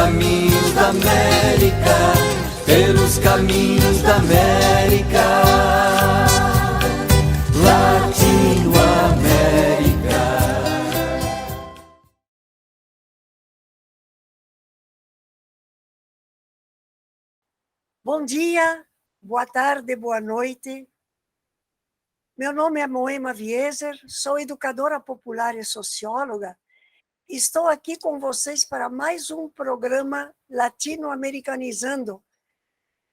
caminhos da América, pelos caminhos da América, Latinoamérica. Bom dia, boa tarde, boa noite. Meu nome é Moema Vieser, sou educadora popular e socióloga. Estou aqui com vocês para mais um programa Latino-Americanizando,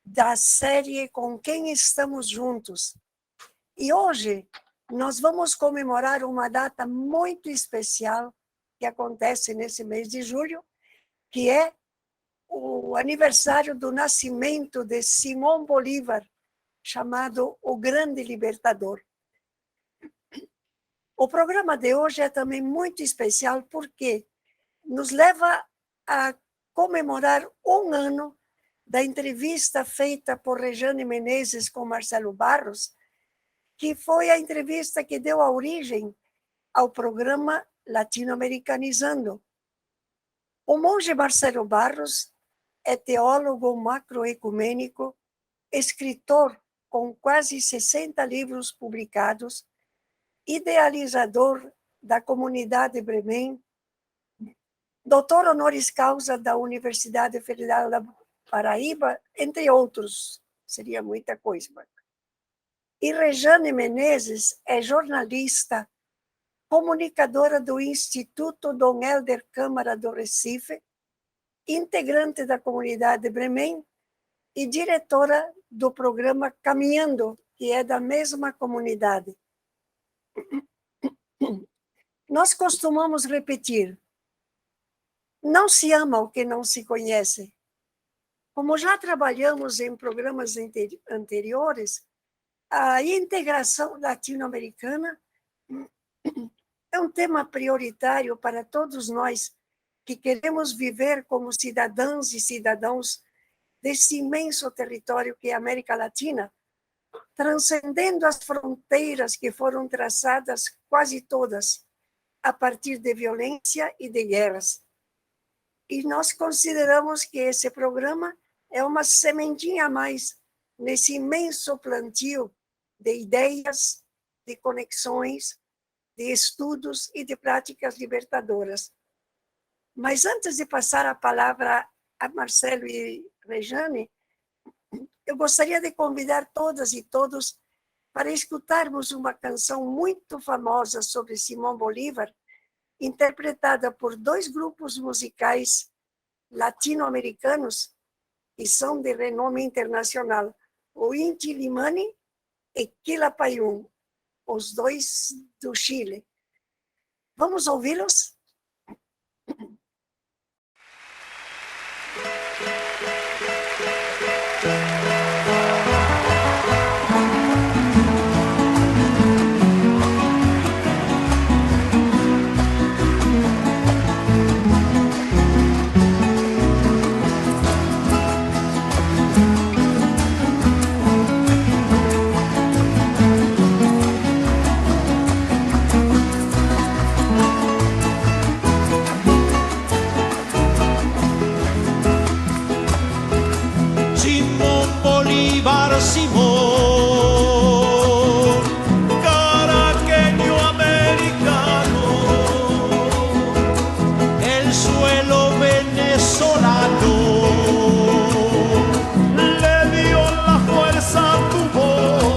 da série Com Quem Estamos Juntos. E hoje nós vamos comemorar uma data muito especial que acontece nesse mês de julho, que é o aniversário do nascimento de Simão Bolívar, chamado o Grande Libertador. O programa de hoje é também muito especial porque nos leva a comemorar um ano da entrevista feita por Rejane Menezes com Marcelo Barros, que foi a entrevista que deu a origem ao programa Latino-Americanizando. O monge Marcelo Barros é teólogo macroecumênico, escritor com quase 60 livros publicados, idealizador da comunidade Bremen, doutor honoris causa da Universidade Federal da Paraíba, entre outros, seria muita coisa. E Rejane Menezes é jornalista, comunicadora do Instituto Dom Helder Câmara do Recife, integrante da comunidade Bremen e diretora do programa Caminhando, que é da mesma comunidade. Nós costumamos repetir: não se ama o que não se conhece. Como já trabalhamos em programas anteriores, a integração latino-americana é um tema prioritário para todos nós que queremos viver como cidadãs e cidadãos desse imenso território que é a América Latina, transcendendo as fronteiras que foram traçadas quase todas a partir de violência e de guerras. E nós consideramos que esse programa é uma sementinha a mais nesse imenso plantio de ideias, de conexões, de estudos e de práticas libertadoras. Mas antes de passar a palavra a Marcelo e Rejane, eu gostaria de convidar todas e todos para escutarmos uma canção muito famosa sobre Simão Bolívar, interpretada por dois grupos musicais latino-americanos que são de renome internacional, o Inti Limani e Quilapayún, os dois do Chile. Vamos ouvi-los? Simón, caraqueño americano, el suelo venezolano le dio la fuerza a tu voz.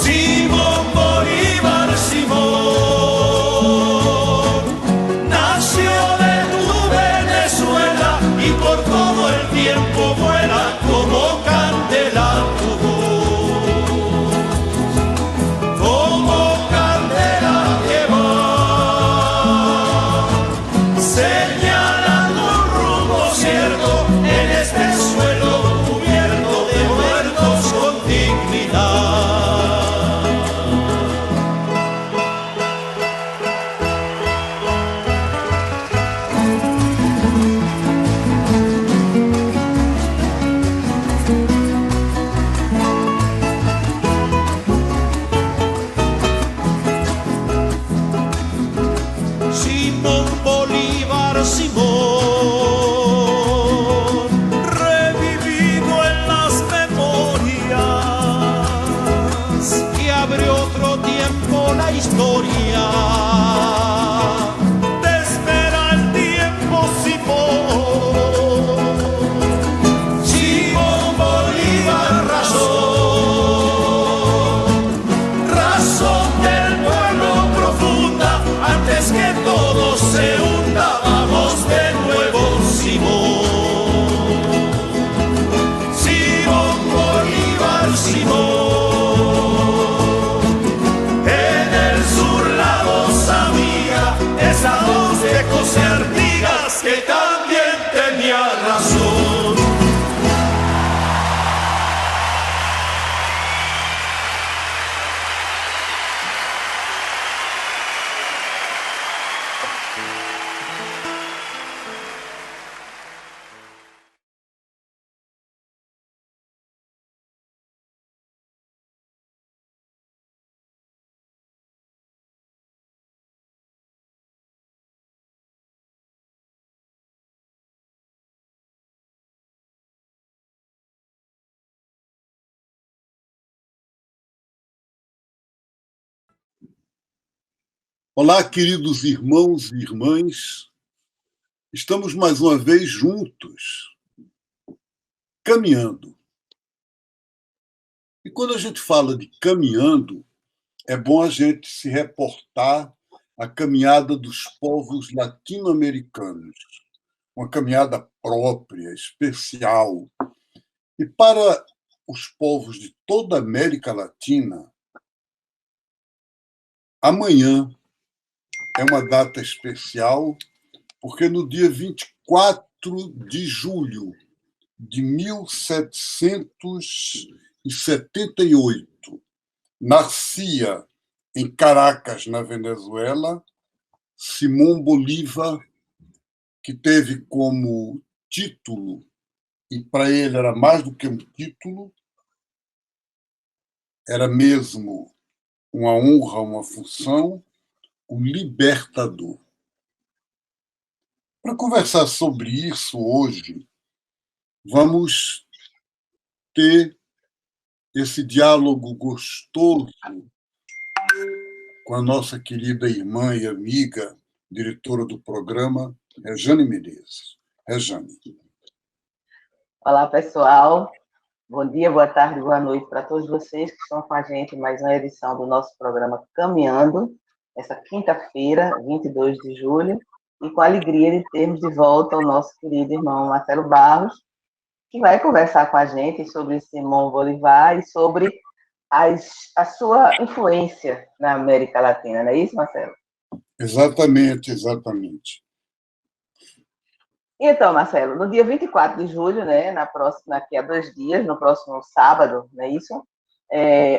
Simón Bolívar, Simón, nació de tu Venezuela y por todo el tiempo vuela como candela tu voz, como candela que va señalando un rumbo cierto en este suelo cubierto de muertos con dignidad. Olá, queridos irmãos e irmãs. Estamos mais uma vez juntos, caminhando. E quando a gente fala de caminhando, é bom a gente se reportar à caminhada dos povos latino-americanos, uma caminhada própria, especial. E para os povos de toda a América Latina, amanhã é uma data especial, porque no dia 24 de julho de 1778, nascia em Caracas, na Venezuela, Simón Bolívar, que teve como título, e para ele era mais do que um título, era mesmo uma honra, uma função, o libertador. Para conversar sobre isso hoje, vamos ter esse diálogo gostoso com a nossa querida irmã e amiga, diretora do programa, Rejane Menezes. Rejane. Olá, pessoal. Bom dia, boa tarde, boa noite para todos vocês que estão com a gente em mais uma edição do nosso programa Caminhando, essa quinta-feira, 22 de julho, e com a alegria de termos de volta o nosso querido irmão Marcelo Barros, que vai conversar com a gente sobre Simón Bolívar e sobre a sua influência na América Latina, não é isso, Marcelo? Exatamente, exatamente. Então, Marcelo, no dia 24 de julho, né, daqui a 2 dias, no próximo sábado, não é isso?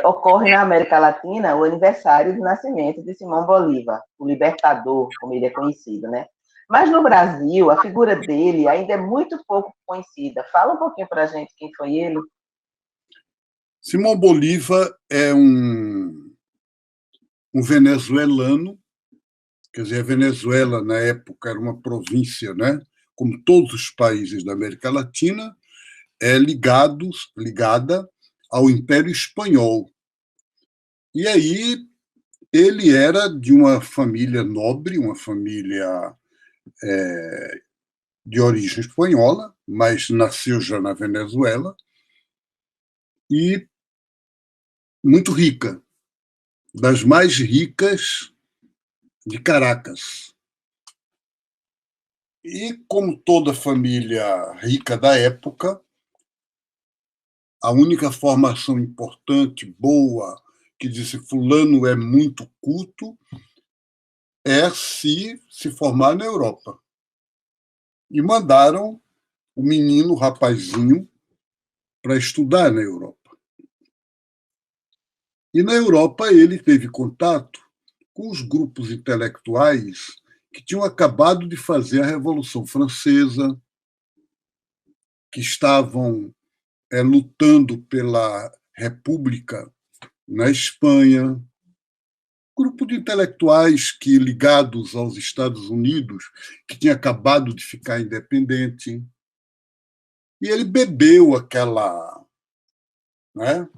Ocorre na América Latina o aniversário do nascimento de Simón Bolívar, o libertador, como ele é conhecido, né? Mas no Brasil, a figura dele ainda é muito pouco conhecida. Fala um pouquinho para a gente quem foi ele. Simón Bolívar é um venezuelano, quer dizer, a Venezuela, na época, era uma província, né? Como todos os países da América Latina, é ligada ao Império Espanhol. E aí ele era de uma família nobre, uma família de origem espanhola, mas nasceu já na Venezuela, e muito rica, das mais ricas de Caracas. E, como toda família rica da época, a única formação importante, boa, que disse fulano é muito culto, é se formar na Europa. E mandaram o menino, o rapazinho, para estudar na Europa. E na Europa ele teve contato com os grupos intelectuais que tinham acabado de fazer a Revolução Francesa, que estavam lutando pela República na Espanha, grupo de intelectuais que, ligados aos Estados Unidos, que tinha acabado de ficar independente. E ele bebeu aquela... né?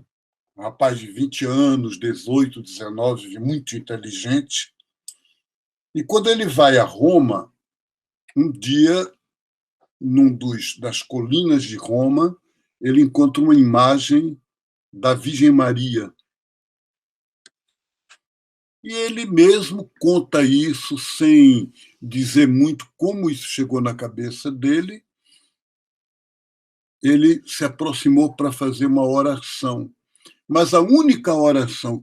Um rapaz de 20 anos, 18, 19, muito inteligente. E quando ele vai a Roma, um dia, das colinas de Roma, ele encontra uma imagem da Virgem Maria. E ele mesmo conta isso sem dizer muito como isso chegou na cabeça dele. Ele se aproximou para fazer uma oração. Mas a única oração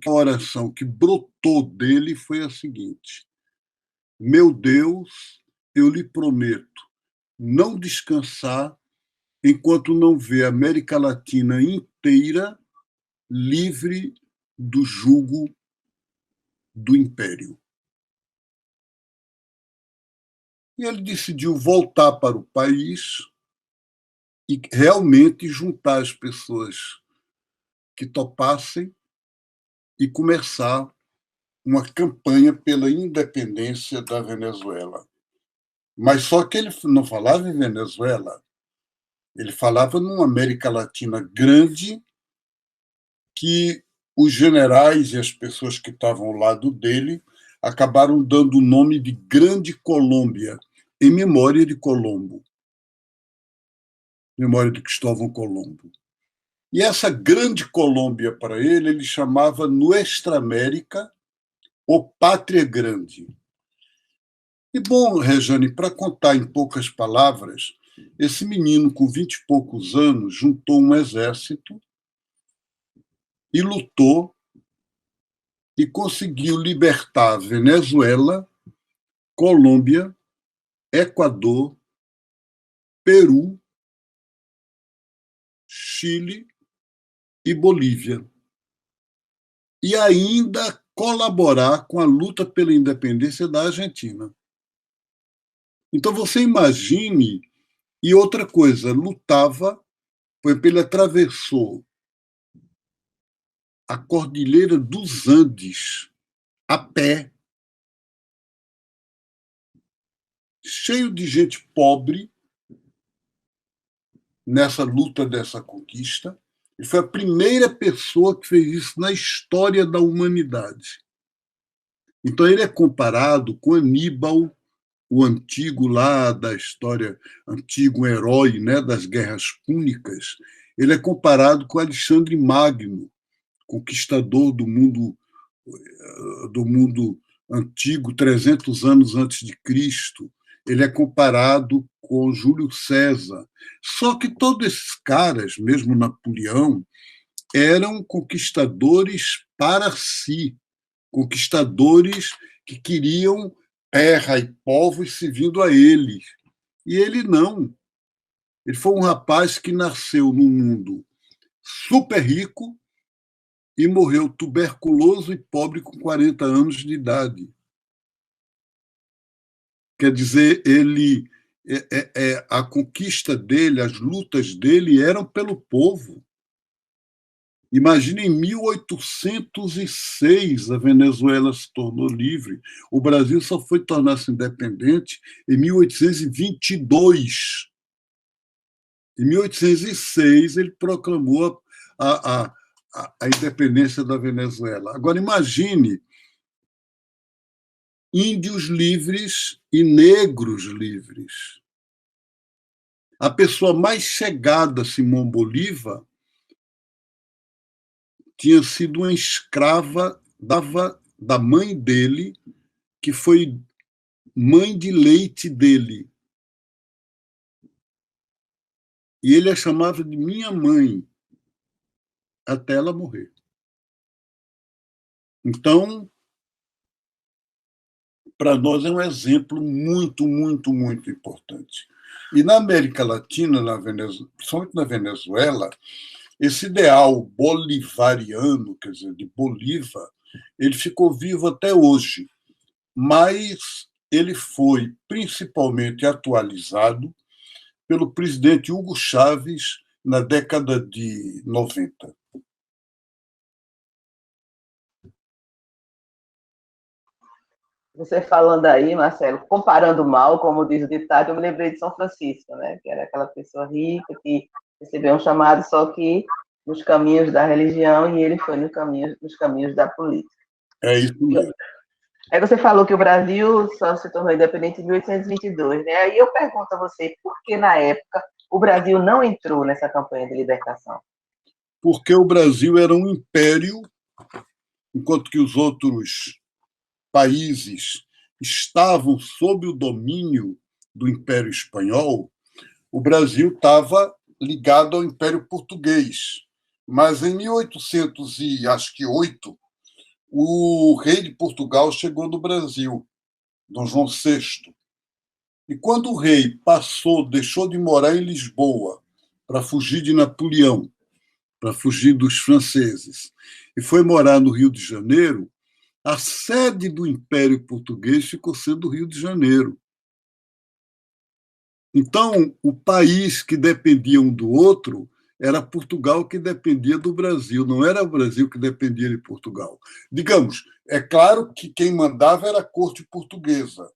que brotou dele foi a seguinte: meu Deus, eu lhe prometo não descansar enquanto não ver a América Latina inteira livre do jugo do Império. E ele decidiu voltar para o país e realmente juntar as pessoas que topassem e começar uma campanha pela independência da Venezuela. Mas só que ele não falava em Venezuela, ele falava numa América Latina grande, que os generais e as pessoas que estavam ao lado dele acabaram dando o nome de Grande Colômbia, em memória de Colombo, memória de Cristóvão Colombo. E essa Grande Colômbia, para ele chamava Nuestra América, ou Pátria Grande. E, bom, Rejane, para contar em poucas palavras, esse menino, com 20 e poucos anos, juntou um exército e lutou e conseguiu libertar Venezuela, Colômbia, Equador, Peru, Chile e Bolívia. E ainda colaborar com a luta pela independência da Argentina. Então, você imagine. E outra coisa, lutava, ele atravessou a Cordilheira dos Andes a pé, cheio de gente pobre nessa luta dessa conquista. E foi a primeira pessoa que fez isso na história da humanidade. Então, ele é comparado com Aníbal, o antigo lá da história, antigo herói, né, das guerras púnicas. Ele é comparado com Alexandre Magno, conquistador do mundo antigo, 300 anos antes de Cristo. Ele é comparado com Júlio César. Só que todos esses caras, mesmo Napoleão, eram conquistadores para si, conquistadores que queriam terra e povos servindo a ele. E ele não. Ele foi um rapaz que nasceu num mundo super rico e morreu tuberculoso e pobre com 40 anos de idade. Quer dizer, ele a conquista dele, as lutas dele eram pelo povo. Imagina, em 1806 a Venezuela se tornou livre. O Brasil só foi tornar-se independente em 1822. Em 1806 ele proclamou a independência da Venezuela. Agora, imagine índios livres e negros livres. A pessoa mais chegada a Simão Bolívar tinha sido uma escrava da mãe dele, que foi mãe de leite dele. E ele a chamava de minha mãe, até ela morrer. Então, para nós é um exemplo muito, muito, muito importante. E na América Latina, principalmente na Venezuela, esse ideal bolivariano, quer dizer, de Bolívar, ele ficou vivo até hoje, mas ele foi principalmente atualizado pelo presidente Hugo Chávez na década de 90. Você falando aí, Marcelo, comparando mal, como diz o ditado, eu me lembrei de São Francisco, né? Que era aquela pessoa rica que recebeu um chamado só que nos caminhos da religião, e ele foi nos caminhos da política. É isso mesmo. Aí você falou que o Brasil só se tornou independente em 1822, né? Aí eu pergunto a você, por que na época o Brasil não entrou nessa campanha de libertação? Porque o Brasil era um império, enquanto que os outros países estavam sob o domínio do Império Espanhol. O Brasil estava ligado ao Império Português. Mas em 1808, o rei de Portugal chegou no Brasil, Dom João VI. E quando o rei deixou de morar em Lisboa para fugir de Napoleão, para fugir dos franceses, e foi morar no Rio de Janeiro, a sede do Império Português ficou sendo o Rio de Janeiro. Então, o país que dependia um do outro era Portugal que dependia do Brasil, não era o Brasil que dependia de Portugal. Digamos, é claro que quem mandava era a corte portuguesa.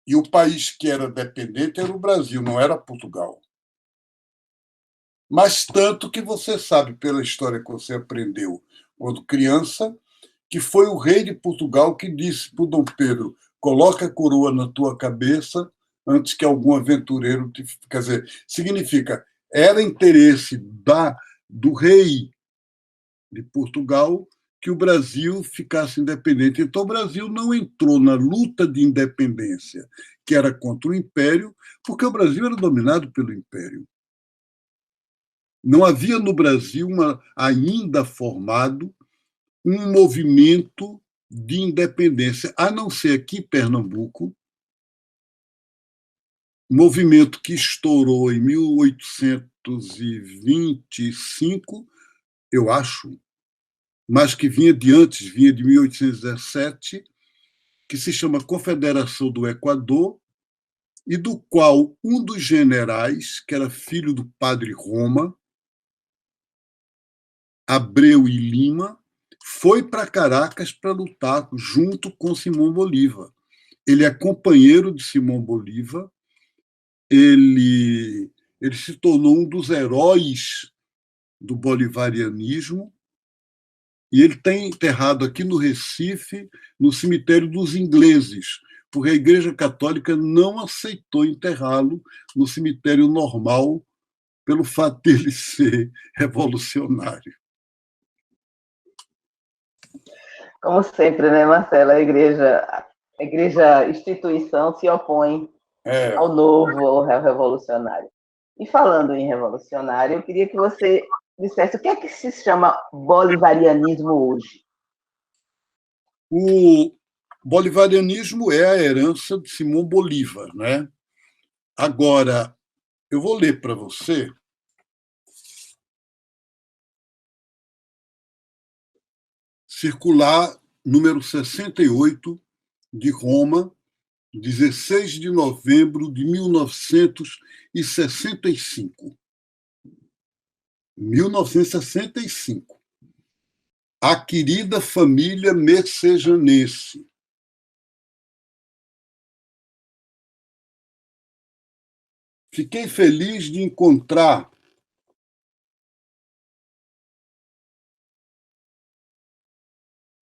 E o país que era dependente era o Brasil, não era Portugal. Mas tanto que você sabe, pela história que você aprendeu quando criança, que foi o rei de Portugal que disse para o Dom Pedro: coloca a coroa na tua cabeça antes que algum aventureiro te... Quer dizer, significa, era interesse do rei de Portugal que o Brasil ficasse independente. Então, o Brasil não entrou na luta de independência, que era contra o Império, porque o Brasil era dominado pelo Império. Não havia no Brasil ainda formado um movimento de independência, a não ser aqui em Pernambuco, movimento que estourou em 1825, eu acho, mas que vinha de antes, vinha de 1817, que se chama Confederação do Equador, e do qual um dos generais, que era filho do padre Roma, Abreu e Lima, foi para Caracas para lutar junto com Simão Bolívar. Ele é companheiro de Simão Bolívar, ele se tornou um dos heróis do bolivarianismo, e ele está enterrado aqui no Recife, no cemitério dos ingleses, porque a Igreja Católica não aceitou enterrá-lo no cemitério normal pelo fato dele ser revolucionário. Como sempre, né, Marcelo? A igreja instituição se opõe ao novo, ao revolucionário. E falando em revolucionário, eu queria que você dissesse o que é que se chama bolivarianismo hoje? O bolivarianismo é a herança de Simão Bolívar, né? Agora, eu vou ler para você circular número 68 de Roma, 16 de novembro de 1965. 1965. A querida família mercejanense. Fiquei feliz de encontrar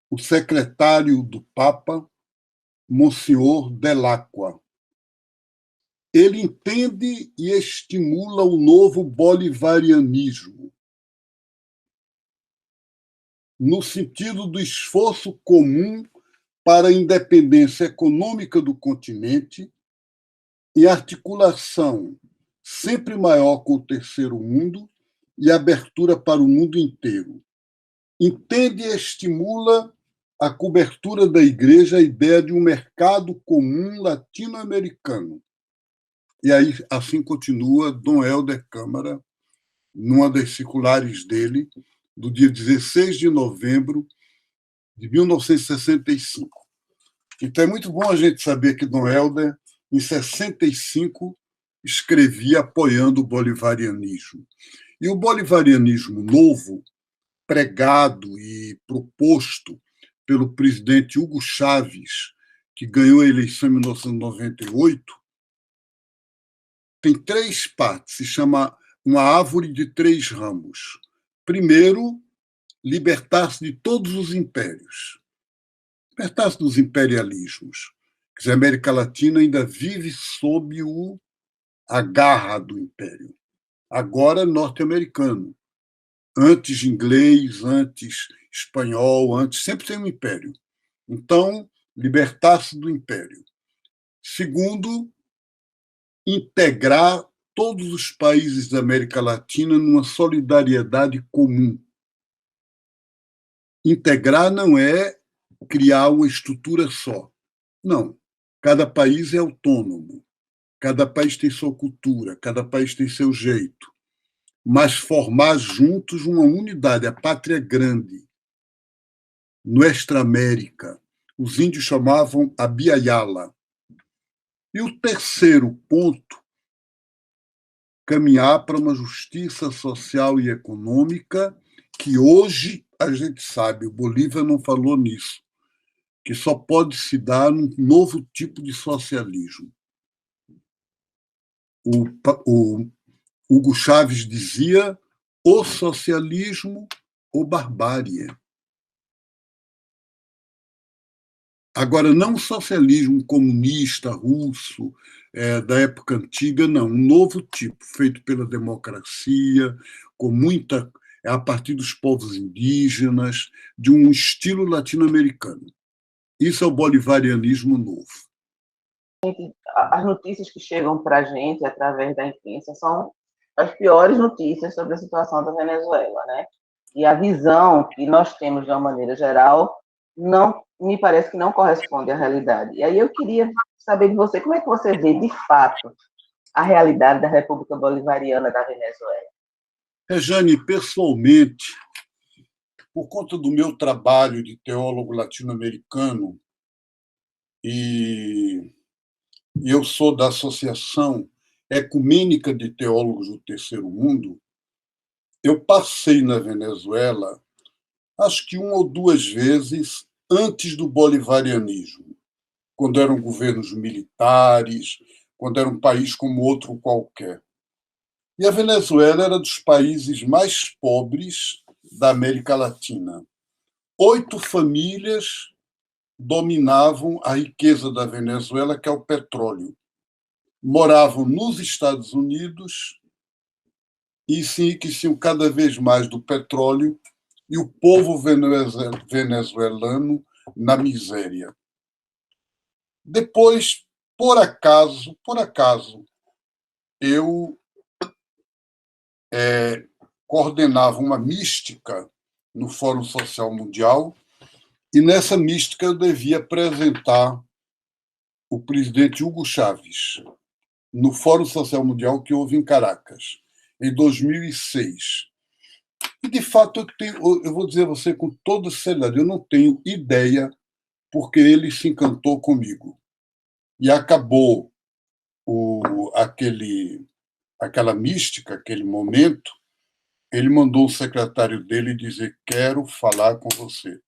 o secretário do Papa, Monsenhor Delacqua. Ele entende e estimula o novo bolivarianismo, no sentido do esforço comum para a independência econômica do continente e articulação sempre maior com o terceiro mundo e abertura para o mundo inteiro. Entende e estimula a cobertura da Igreja a ideia de um mercado comum latino-americano. E aí, assim continua Dom Helder Câmara, numa das circulares dele, do dia 16 de novembro de 1965. Então, é muito bom a gente saber que Dom Helder, em 65, escrevia apoiando o bolivarianismo. E o bolivarianismo novo, pregado e proposto pelo presidente Hugo Chávez, que ganhou a eleição em 1998, tem três partes, se chama uma árvore de três ramos. Primeiro, libertar-se de todos os impérios, libertar-se dos imperialismos. Quer dizer, a América Latina ainda vive sob a garra do império. Agora norte-americano, antes inglês, antes espanhol, antes sempre tem um império. Então, libertar-se do império. Segundo, integrar todos os países da América Latina numa solidariedade comum. Integrar não é criar uma estrutura só. Não. Cada país é autônomo. Cada país tem sua cultura, cada país tem seu jeito. Mas formar juntos uma unidade, a pátria grande. Nuestra América. Os índios chamavam a Biayala. E o terceiro ponto, caminhar para uma justiça social e econômica que hoje a gente sabe, o Bolívar não falou nisso, que só pode se dar num novo tipo de socialismo. O Hugo Chávez dizia ou socialismo ou barbárie. Agora, não o socialismo comunista russo da época antiga, não. Um novo tipo, feito pela democracia, com muita a partir dos povos indígenas, de um estilo latino-americano. Isso é o bolivarianismo novo. As notícias que chegam para a gente através da imprensa são as piores notícias sobre a situação da Venezuela, né? E a visão que nós temos de uma maneira geral não me parece que não corresponde à realidade. E aí eu queria saber de você como é que você vê de fato a realidade da República Bolivariana da Venezuela. Rejane, pessoalmente, por conta do meu trabalho de teólogo latino-americano, e eu sou da Associação Ecumênica de Teólogos do Terceiro Mundo, eu passei na Venezuela, acho que uma ou duas vezes antes do bolivarianismo, quando eram governos militares, quando era um país como outro qualquer. E a Venezuela era dos países mais pobres da América Latina. 8 famílias dominavam a riqueza da Venezuela, que é o petróleo. Moravam nos Estados Unidos e se enriqueciam cada vez mais do petróleo e o povo venezuelano na miséria. Depois, por acaso, eu coordenava uma mística no Fórum Social Mundial e nessa mística eu devia apresentar o presidente Hugo Chávez no Fórum Social Mundial que houve em Caracas, em 2006. E, de fato, eu vou dizer a você com toda seriedade, eu não tenho ideia porque ele se encantou comigo. E acabou aquela mística, aquele momento, ele mandou o secretário dele dizer: quero falar com você.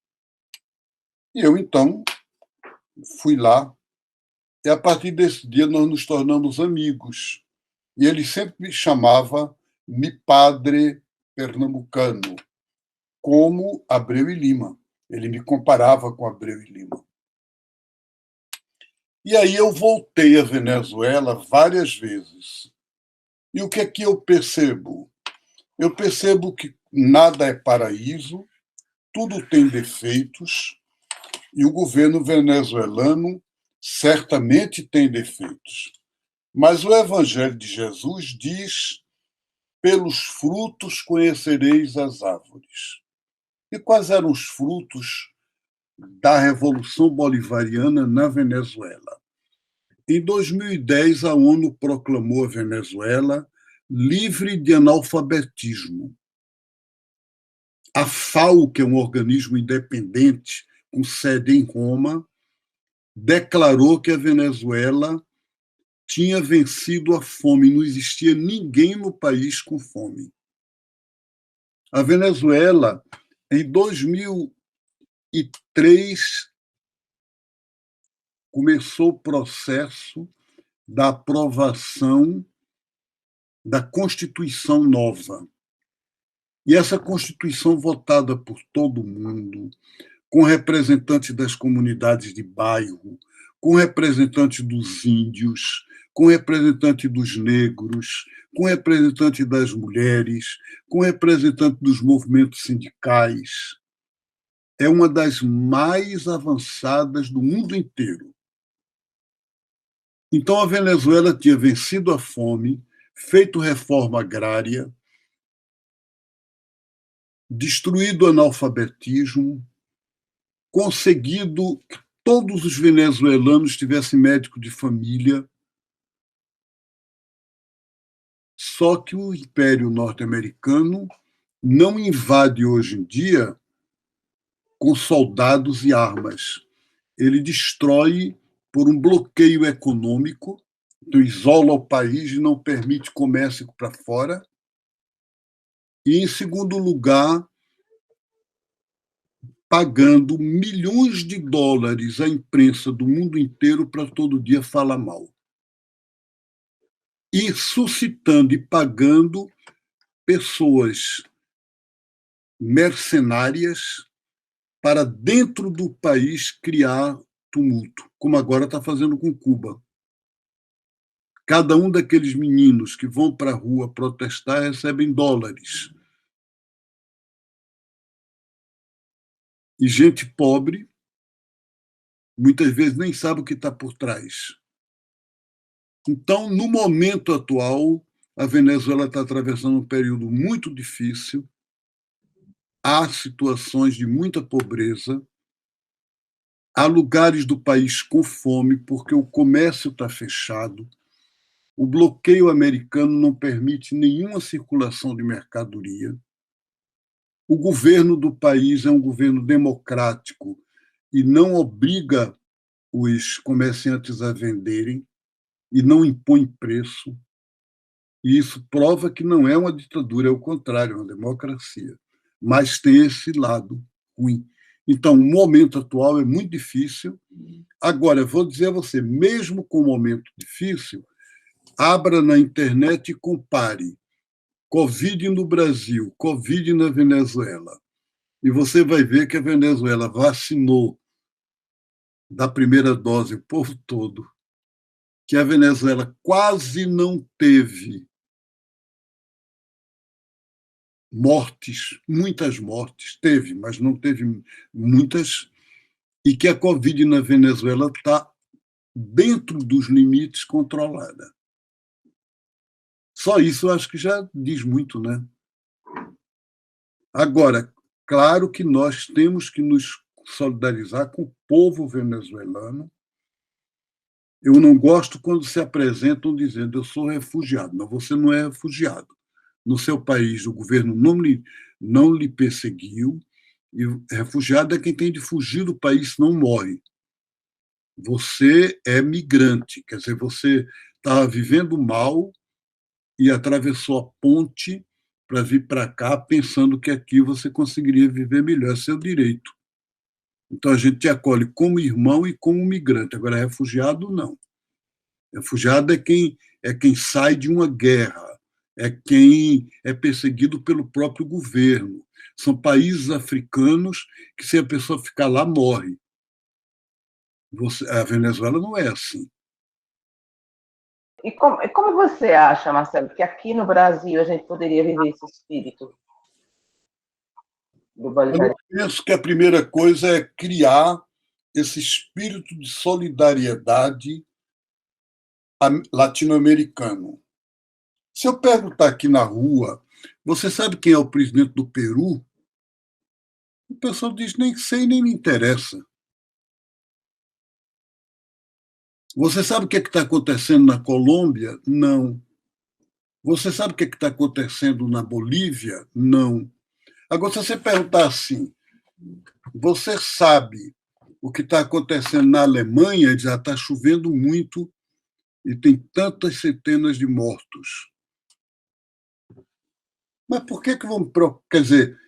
E eu, então, fui lá, e a partir desse dia nós nos tornamos amigos. E ele sempre me chamava mi padre pernambucano, como Abreu e Lima. Ele me comparava com Abreu e Lima. E aí eu voltei à Venezuela várias vezes. E o que é que eu percebo? Eu percebo que nada é paraíso, tudo tem defeitos, e o governo venezuelano certamente tem defeitos. Mas o Evangelho de Jesus diz: pelos frutos conhecereis as árvores. E quais eram os frutos da Revolução Bolivariana na Venezuela? Em 2010, a ONU proclamou a Venezuela livre de analfabetismo. A FAO, que é um organismo independente com sede em Roma, declarou que a Venezuela tinha vencido a fome, não existia ninguém no país com fome. A Venezuela, em 2003, começou o processo da aprovação da Constituição nova. E essa Constituição, votada por todo mundo, com representantes das comunidades de bairro, com representantes dos índios, com representantes dos negros, com representantes das mulheres, com representantes dos movimentos sindicais, é uma das mais avançadas do mundo inteiro. Então, a Venezuela tinha vencido a fome, feito reforma agrária, destruído o analfabetismo, conseguido que todos os venezuelanos tivessem médico de família. Só que o Império Norte-Americano não invade hoje em dia com soldados e armas. Ele destrói por um bloqueio econômico, então isola o país e não permite comércio para fora. E, em segundo lugar, pagando milhões de dólares à imprensa do mundo inteiro para todo dia falar mal. E suscitando e pagando pessoas mercenárias para, dentro do país, criar tumulto, como agora está fazendo com Cuba. Cada um daqueles meninos que vão para a rua protestar recebem dólares. E gente pobre, muitas vezes, nem sabe o que está por trás. Então, no momento atual, a Venezuela está atravessando um período muito difícil, há situações de muita pobreza, há lugares do país com fome, porque o comércio está fechado, o bloqueio americano não permite nenhuma circulação de mercadoria, o governo do país é um governo democrático e não obriga os comerciantes a venderem e não impõe preço. E isso prova que não é uma ditadura, é o contrário, é uma democracia. Mas tem esse lado ruim. Então, o momento atual é muito difícil. Agora, eu vou dizer a você, mesmo com o momento difícil, abra na internet e compare Covid no Brasil, Covid na Venezuela. E você vai ver que a Venezuela vacinou da primeira dose o povo todo, que a Venezuela quase não teve mortes, muitas mortes, teve, mas não teve muitas, e que a Covid na Venezuela está dentro dos limites controlada. Só isso eu acho que já diz muito, né? Agora, claro que nós temos que nos solidarizar com o povo venezuelano. Eu não gosto quando se apresentam dizendo eu sou refugiado. Não, você não é refugiado. No seu país, o governo não lhe perseguiu, e refugiado é quem tem de fugir do país, senão morre. Você é migrante, quer dizer, você estava vivendo mal e atravessou a ponte para vir para cá pensando que aqui você conseguiria viver melhor, é seu direito. Então a gente te acolhe como irmão e como migrante. Agora, refugiado, não. Refugiado é quem sai de uma guerra, é quem é perseguido pelo próprio governo. São países africanos que, se a pessoa ficar lá, morre. A Venezuela não é assim. E como você acha, Marcelo, que aqui no Brasil a gente poderia viver esse espírito do Eu bolivarianismo? penso que a primeira coisa é criar esse espírito de solidariedade latino-americano. Se eu perguntar aqui na rua, você sabe quem é o presidente do Peru? O pessoal diz, nem sei, nem me interessa. Você sabe o que está acontecendo na Colômbia? Não. Você sabe o que está acontecendo na Bolívia? Não. Agora, se você perguntar assim, você sabe o que está acontecendo na Alemanha? Já está chovendo muito e tem tantas centenas de mortos. Mas por que vamos... Quer dizer,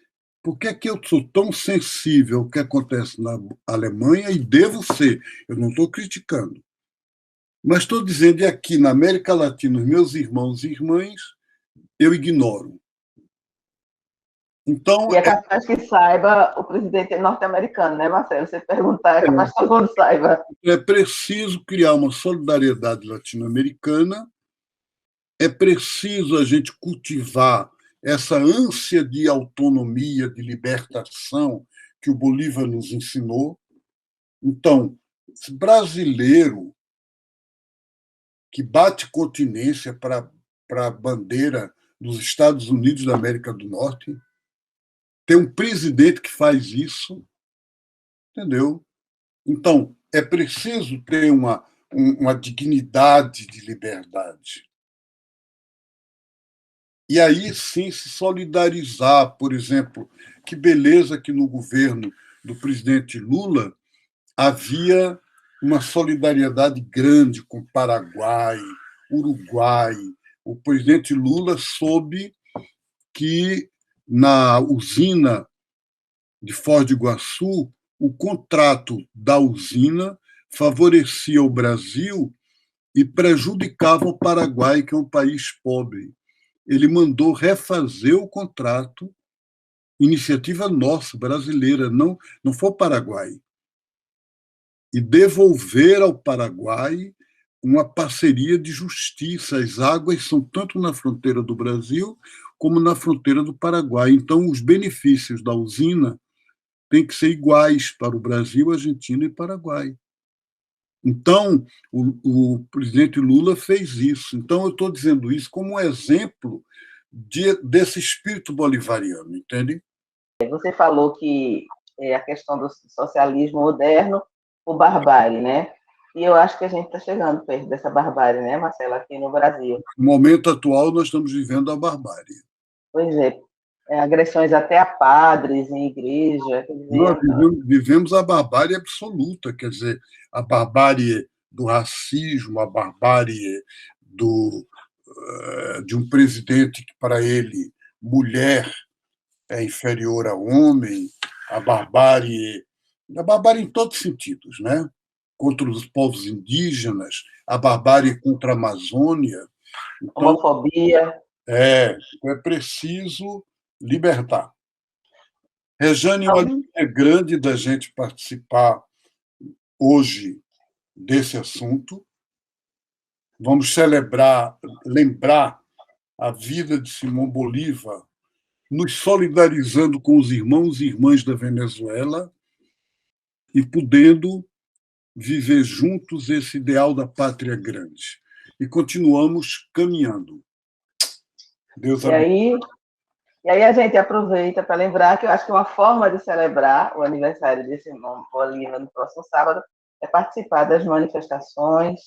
por que eu sou tão sensível ao que acontece na Alemanha e devo ser? Eu não estou criticando. Mas estou dizendo que aqui na América Latina, os meus irmãos e irmãs, eu ignoro. Então, E é capaz que saiba o presidente norte-americano, né, Marcelo? Você perguntar, é capaz que todo mundo saiba. É preciso criar uma solidariedade latino-americana, é preciso a gente cultivar essa ânsia de autonomia, de libertação que o Bolívar nos ensinou. Então, brasileiro que bate continência para a bandeira dos Estados Unidos da América do Norte, tem um presidente que faz isso, entendeu? Então, é preciso ter uma dignidade de liberdade. E aí sim se solidarizar, por exemplo, que beleza que no governo do presidente Lula havia uma solidariedade grande com Paraguai, Uruguai. O presidente Lula soube que na usina de Foz do Iguaçu, o contrato da usina favorecia o Brasil e prejudicava o Paraguai, que é um país pobre. Ele mandou refazer o contrato, iniciativa nossa, brasileira, não foi o Paraguai. e devolver ao Paraguai uma parceria de justiça. As águas são tanto na fronteira do Brasil como na fronteira do Paraguai. Então, os benefícios da usina têm que ser iguais para o Brasil, Argentina e Paraguai. Então, o presidente Lula fez isso. Então, eu estou dizendo isso como um exemplo desse espírito bolivariano, entende? Você falou que a questão do socialismo moderno, o barbárie, né? E eu acho que a gente está chegando perto dessa barbárie, né, Marcelo, aqui no Brasil. No momento atual, nós estamos vivendo a barbárie. Pois é, agressões até a padres em igreja. Quer dizer, nós vivemos a barbárie absoluta, quer dizer, a barbárie do racismo, a barbárie de um presidente que, para ele, mulher é inferior a homem, a barbárie em todos os sentidos, né? Contra os povos indígenas, a barbárie contra a Amazônia. Então, homofobia. É preciso libertar. Rejane, uma alegria grande da gente participar hoje desse assunto. Vamos lembrar a vida de Simão Bolívar, nos solidarizando com os irmãos e irmãs da Venezuela e podendo viver juntos esse ideal da pátria grande. E continuamos caminhando. Deus abençoe. E aí a gente aproveita para lembrar que eu acho que uma forma de celebrar o aniversário de Simão Bolívar no próximo sábado é participar das manifestações,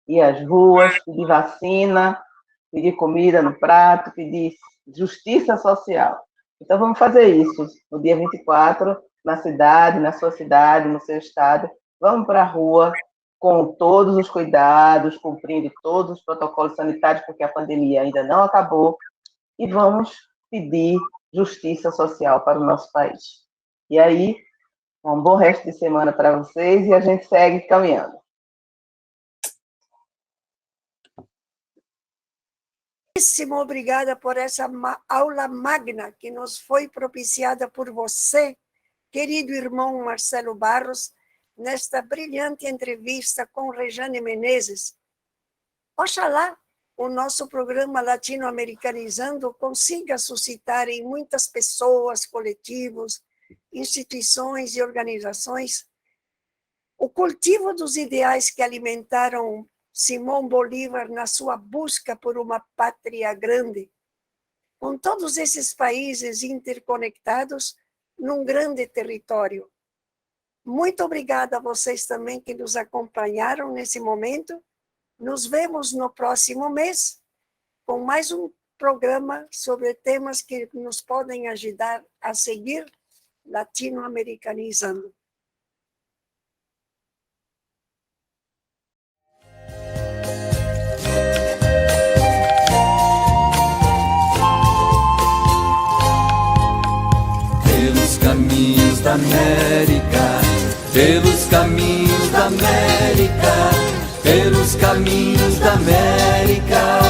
ir às ruas, pedir vacina, pedir comida no prato, pedir justiça social. Então vamos fazer isso no dia 24, na cidade, na sua cidade, no seu estado. Vamos para a rua com todos os cuidados, cumprindo todos os protocolos sanitários, porque a pandemia ainda não acabou, e vamos pedir justiça social para o nosso país. E aí, um bom resto de semana para vocês e a gente segue caminhando. Muitíssimo obrigada por essa aula magna que nos foi propiciada por você, querido irmão Marcelo Barros, nesta brilhante entrevista com Rejane Menezes. Oxalá o nosso programa Latino-Americanizando consiga suscitar em muitas pessoas, coletivos, instituições e organizações o cultivo dos ideais que alimentaram Simão Bolívar na sua busca por uma pátria grande, com todos esses países interconectados num grande território. Muito obrigada a vocês também que nos acompanharam nesse momento. Nos vemos no próximo mês com mais um programa sobre temas que nos podem ajudar a seguir latino-americanizando. Pelos caminhos da América, pelos caminhos da América, pelos caminhos da América.